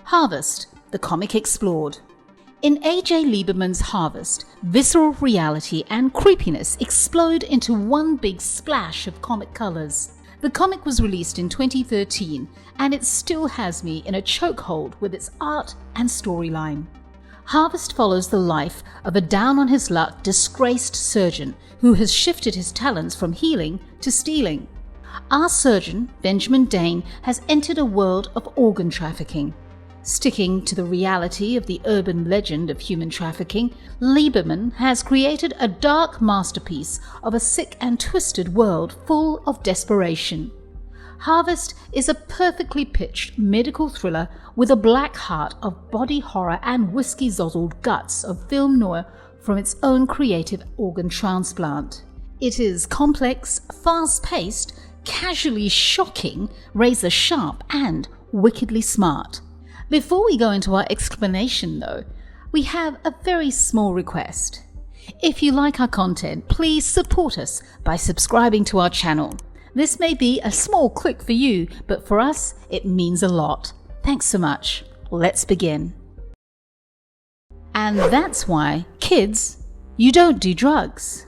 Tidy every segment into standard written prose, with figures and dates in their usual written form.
Harvest, the comic explored. In A.J. Lieberman's Harvest, visceral reality and creepiness explode into one big splash of comic colours. The comic was released in 2013 and it still has me in a chokehold with its art and storyline. Harvest follows the life of a down-on-his-luck, disgraced surgeon who has shifted his talents from healing to stealing. Our surgeon, Benjamin Dane, has entered a world of organ trafficking. Sticking to the reality of the urban legend of human trafficking, Lieberman has created a dark masterpiece of a sick and twisted world full of desperation. Harvest is a perfectly pitched medical thriller with a black heart of body horror and whiskey-sozzled guts of film noir from its own creative organ transplant. It is complex, fast-paced, casually shocking, razor-sharp and wickedly smart. Before we go into our explanation though, we have a very small request. If you like our content, please support us by subscribing to our channel. This may be a small click for you, but for us, it means a lot. Thanks so much. Let's begin. And that's why, kids, you don't do drugs.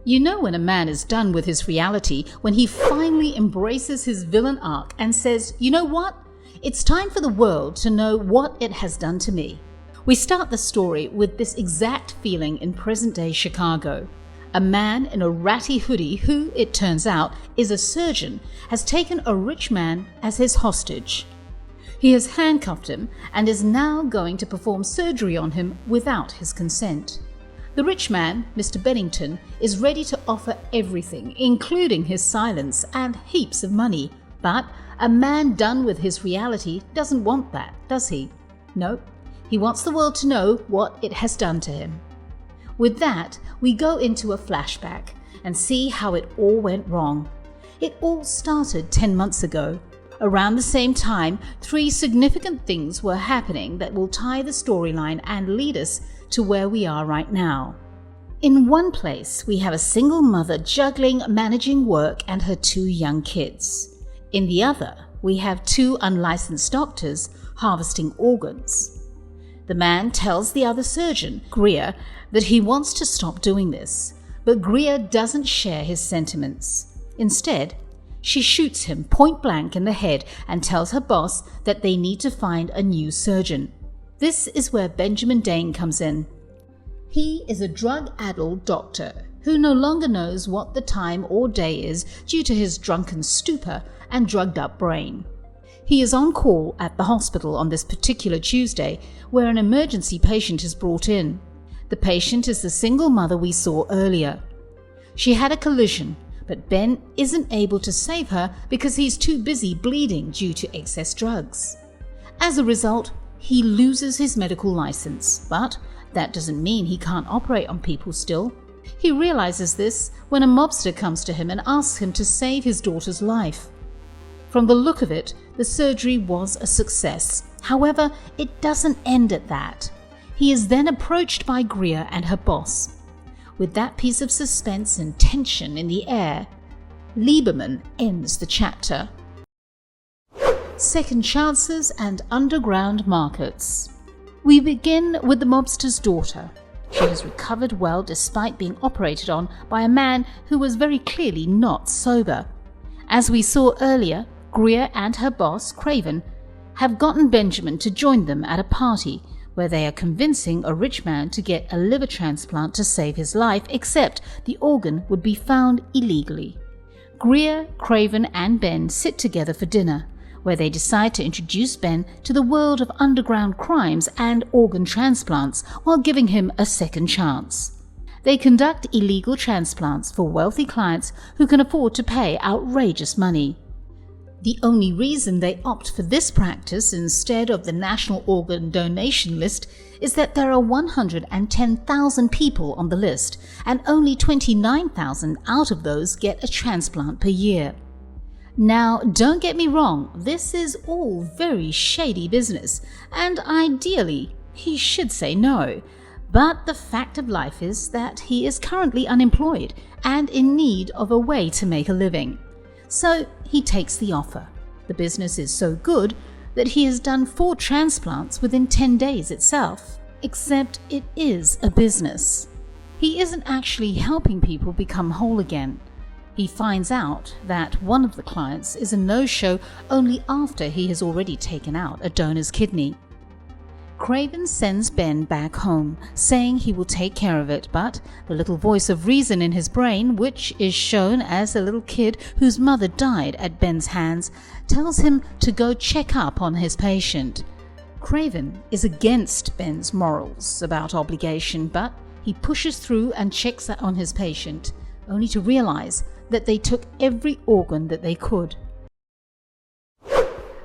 You know when a man is done with his reality, when he finally embraces his villain arc and says, you know what? It's time for the world to know what it has done to me. We start the story with this exact feeling in present-day Chicago. A man in a ratty hoodie who, it turns out, is a surgeon, has taken a rich man as his hostage. He has handcuffed him and is now going to perform surgery on him without his consent. The rich man, Mr. Bennington, is ready to offer everything, including his silence and heaps of money. But a man done with his reality doesn't want that, does he? No, he wants the world to know what it has done to him. With that, we go into a flashback and see how it all went wrong. It all started 10 months ago. Around the same time, 3 significant things were happening that will tie the storyline and lead us to where we are right now. In one place, we have a single mother juggling managing work and her 2 young kids. In the other, we have 2 unlicensed doctors harvesting organs. The man tells the other surgeon, Greer, that he wants to stop doing this, but Greer doesn't share his sentiments. Instead, she shoots him point blank in the head and tells her boss that they need to find a new surgeon. This is where Benjamin Dane comes in. He is a drug-addled doctor who no longer knows what the time or day is due to his drunken stupor and drugged-up brain. He is on call at the hospital on this particular Tuesday where an emergency patient is brought in. The patient is the single mother we saw earlier. She had a collision, but Ben isn't able to save her because he's too busy bleeding due to excess drugs. As a result, he loses his medical license, but that doesn't mean he can't operate on people still. He realizes this when a mobster comes to him and asks him to save his daughter's life. From the look of it, the surgery was a success. However, it doesn't end at that. He is then approached by Greer and her boss. With that piece of suspense and tension in the air, Lieberman ends the chapter. Second chances and underground markets. We begin with the mobster's daughter. She has recovered well despite being operated on by a man who was very clearly not sober. As we saw earlier, Greer and her boss, Craven, have gotten Benjamin to join them at a party where they are convincing a rich man to get a liver transplant to save his life, except the organ would be found illegally. Greer, Craven and Ben sit together for dinner, where they decide to introduce Ben to the world of underground crimes and organ transplants while giving him a second chance. They conduct illegal transplants for wealthy clients who can afford to pay outrageous money. The only reason they opt for this practice instead of the National Organ Donation List is that there are 110,000 people on the list, and only 29,000 out of those get a transplant per year. Now, don't get me wrong, this is all very shady business, and ideally, he should say no. But the fact of life is that he is currently unemployed and in need of a way to make a living. So he takes the offer. The business is so good that he has done 4 transplants within 10 days itself. Except it is a business. He isn't actually helping people become whole again. He finds out that one of the clients is a no-show only after he has already taken out a donor's kidney. Craven sends Ben back home, saying he will take care of it, but the little voice of reason in his brain, which is shown as a little kid whose mother died at Ben's hands, tells him to go check up on his patient. Craven is against Ben's morals about obligation, but he pushes through and checks on his patient, only to realize that they took every organ that they could.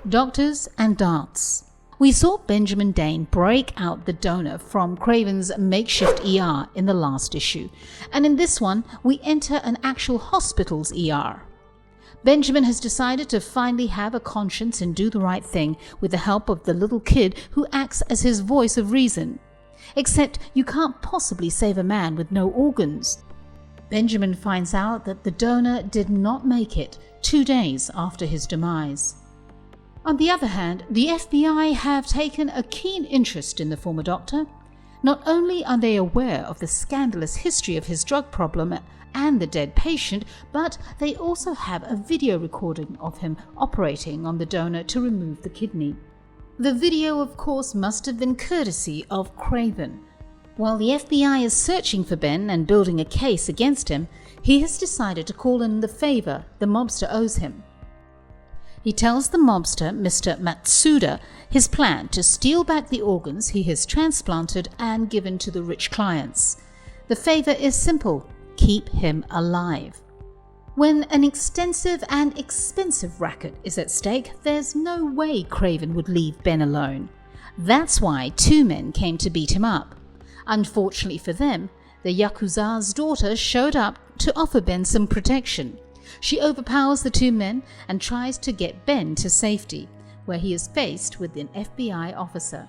Doctors and darts. We saw Benjamin Dane break out the donor from Craven's makeshift ER in the last issue, and in this one we enter an actual hospital's ER. Benjamin has decided to finally have a conscience and do the right thing with the help of the little kid who acts as his voice of reason. Except you can't possibly save a man with no organs. Benjamin finds out that the donor did not make it 2 days after his demise. On the other hand, the FBI have taken a keen interest in the former doctor. Not only are they aware of the scandalous history of his drug problem and the dead patient, but they also have a video recording of him operating on the donor to remove the kidney. The video, of course, must have been courtesy of Craven. While the FBI is searching for Ben and building a case against him, he has decided to call in the favor the mobster owes him. He tells the mobster, Mr. Matsuda, his plan to steal back the organs he has transplanted and given to the rich clients. The favor is simple: keep him alive. When an extensive and expensive racket is at stake, there's no way Craven would leave Ben alone. That's why 2 men came to beat him up. Unfortunately for them, the Yakuza's daughter showed up to offer Ben some protection. She overpowers the 2 men and tries to get Ben to safety, where he is faced with an FBI officer.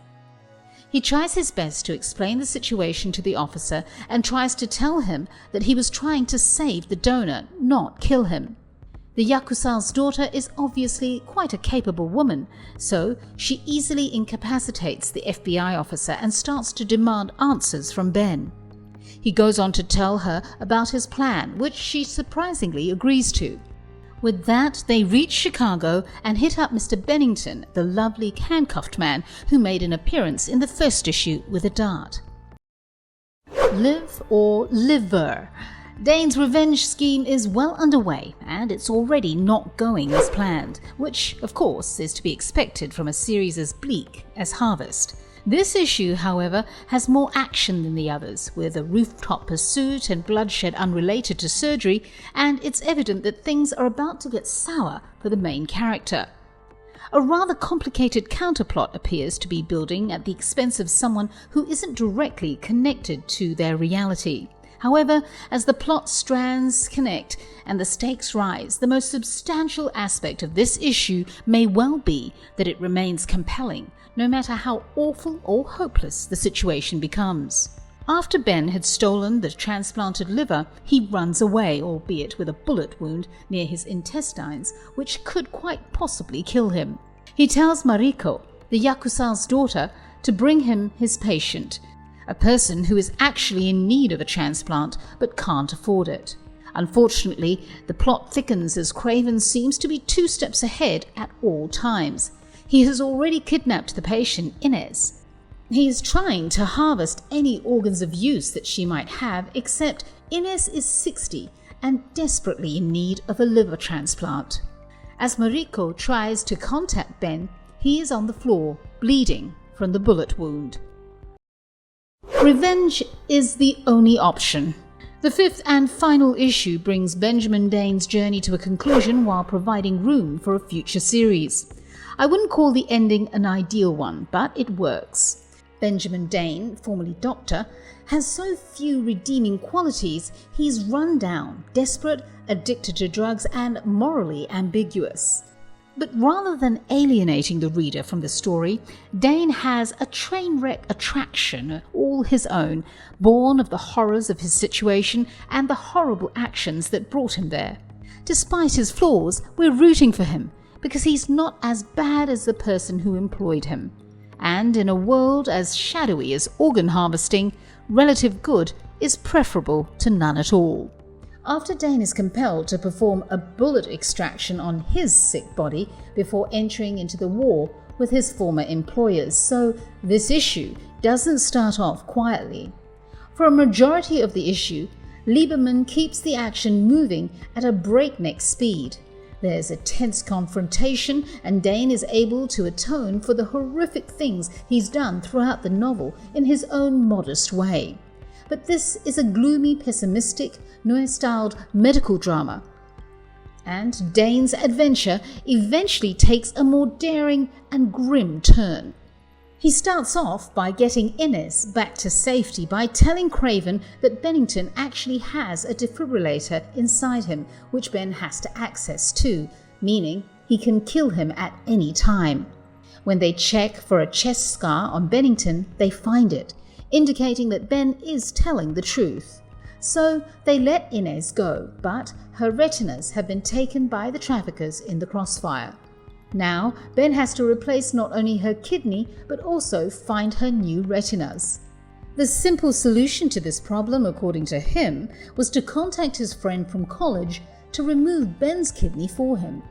He tries his best to explain the situation to the officer and tries to tell him that he was trying to save the donor, not kill him. The Yakuza's daughter is obviously quite a capable woman, so she easily incapacitates the FBI officer and starts to demand answers from Ben. He goes on to tell her about his plan, which she surprisingly agrees to. With that, they reach Chicago and hit up Mr. Bennington, the lovely handcuffed man who made an appearance in the first issue with a dart. Live or liver. Dane's revenge scheme is well underway, and it's already not going as planned, which, of course, is to be expected from a series as bleak as Harvest. This issue, however, has more action than the others, with a rooftop pursuit and bloodshed unrelated to surgery, and it's evident that things are about to get sour for the main character. A rather complicated counterplot appears to be building at the expense of someone who isn't directly connected to their reality. However, as the plot strands connect and the stakes rise, the most substantial aspect of this issue may well be that it remains compelling, no matter how awful or hopeless the situation becomes. After Ben had stolen the transplanted liver, he runs away, albeit with a bullet wound near his intestines, which could quite possibly kill him. He tells Mariko, the Yakuza's daughter, to bring him his patient, a person who is actually in need of a transplant but can't afford it. Unfortunately, the plot thickens as Craven seems to be 2 steps ahead at all times. He has already kidnapped the patient, Inez. He is trying to harvest any organs of use that she might have, except Inez is 60 and desperately in need of a liver transplant. As Mariko tries to contact Ben, he is on the floor, bleeding from the bullet wound. Revenge is the only option. The 5th and final issue brings Benjamin Dane's journey to a conclusion while providing room for a future series. I wouldn't call the ending an ideal one, but it works. Benjamin Dane, formerly Doctor, has so few redeeming qualities, he's run down, desperate, addicted to drugs, and morally ambiguous. But rather than alienating the reader from the story, Dane has a train wreck attraction all his own, born of the horrors of his situation and the horrible actions that brought him there. Despite his flaws, we're rooting for him, because he's not as bad as the person who employed him. And in a world as shadowy as organ harvesting, relative good is preferable to none at all. After Dane is compelled to perform a bullet extraction on his sick body before entering into the war with his former employers, so this issue doesn't start off quietly. For a majority of the issue, Lieberman keeps the action moving at a breakneck speed. There's a tense confrontation, and Dane is able to atone for the horrific things he's done throughout the novel in his own modest way. But this is a gloomy, pessimistic, noir-styled medical drama. And Dane's adventure eventually takes a more daring and grim turn. He starts off by getting Inez back to safety by telling Craven that Bennington actually has a defibrillator inside him, which Ben has to access too, meaning he can kill him at any time. When they check for a chest scar on Bennington, they find it, indicating that Ben is telling the truth. So they let Inez go, but her retinas have been taken by the traffickers in the crossfire. Now, Ben has to replace not only her kidney, but also find her new retinas. The simple solution to this problem, according to him, was to contact his friend from college to remove Ben's kidney for him.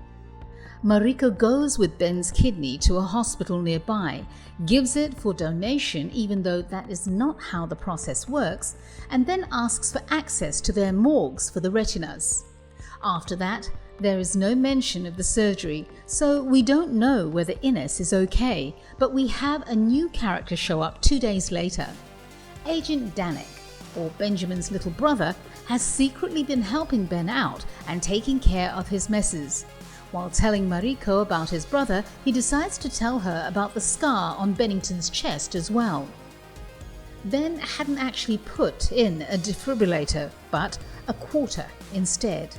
Mariko goes with Ben's kidney to a hospital nearby, gives it for donation even though that is not how the process works, and then asks for access to their morgues for the retinas. After that, there is no mention of the surgery, so we don't know whether Inez is okay, but we have a new character show up 2 days later. Agent Danek, or Benjamin's little brother, has secretly been helping Ben out and taking care of his messes. While telling Mariko about his brother, he decides to tell her about the scar on Bennington's chest as well. Ben hadn't actually put in a defibrillator, but a quarter instead.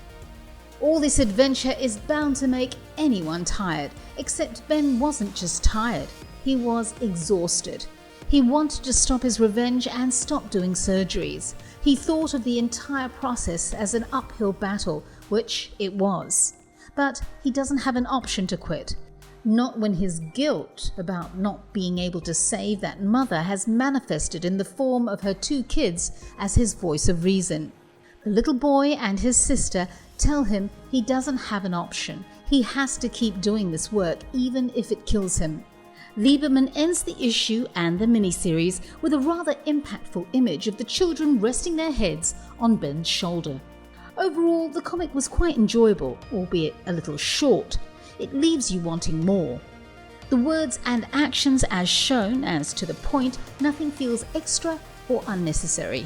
All this adventure is bound to make anyone tired, except Ben wasn't just tired, he was exhausted. He wanted to stop his revenge and stop doing surgeries. He thought of the entire process as an uphill battle, which it was. But he doesn't have an option to quit. Not when his guilt about not being able to save that mother has manifested in the form of her 2 kids as his voice of reason. The little boy and his sister tell him he doesn't have an option. He has to keep doing this work even if it kills him. Lieberman ends the issue and the miniseries with a rather impactful image of the children resting their heads on Ben's shoulder. Overall, the comic was quite enjoyable, albeit a little short. It leaves you wanting more. The words and actions as shown, as to the point, nothing feels extra or unnecessary.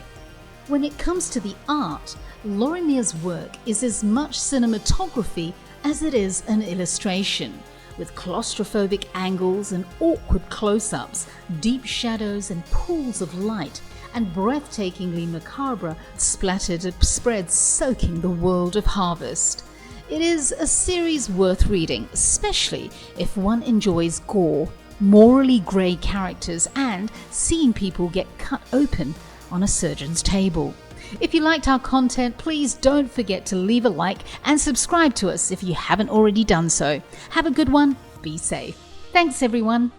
When it comes to the art, Lorimer's work is as much cinematography as it is an illustration, with claustrophobic angles and awkward close-ups, deep shadows and pools of light, and breathtakingly macabre splattered spreads soaking the world of Harvest. It is a series worth reading, especially if one enjoys gore, morally grey characters, and seeing people get cut open on a surgeon's table. If you liked our content, please don't forget to leave a like and subscribe to us if you haven't already done so. Have a good one. Be safe. Thanks, everyone.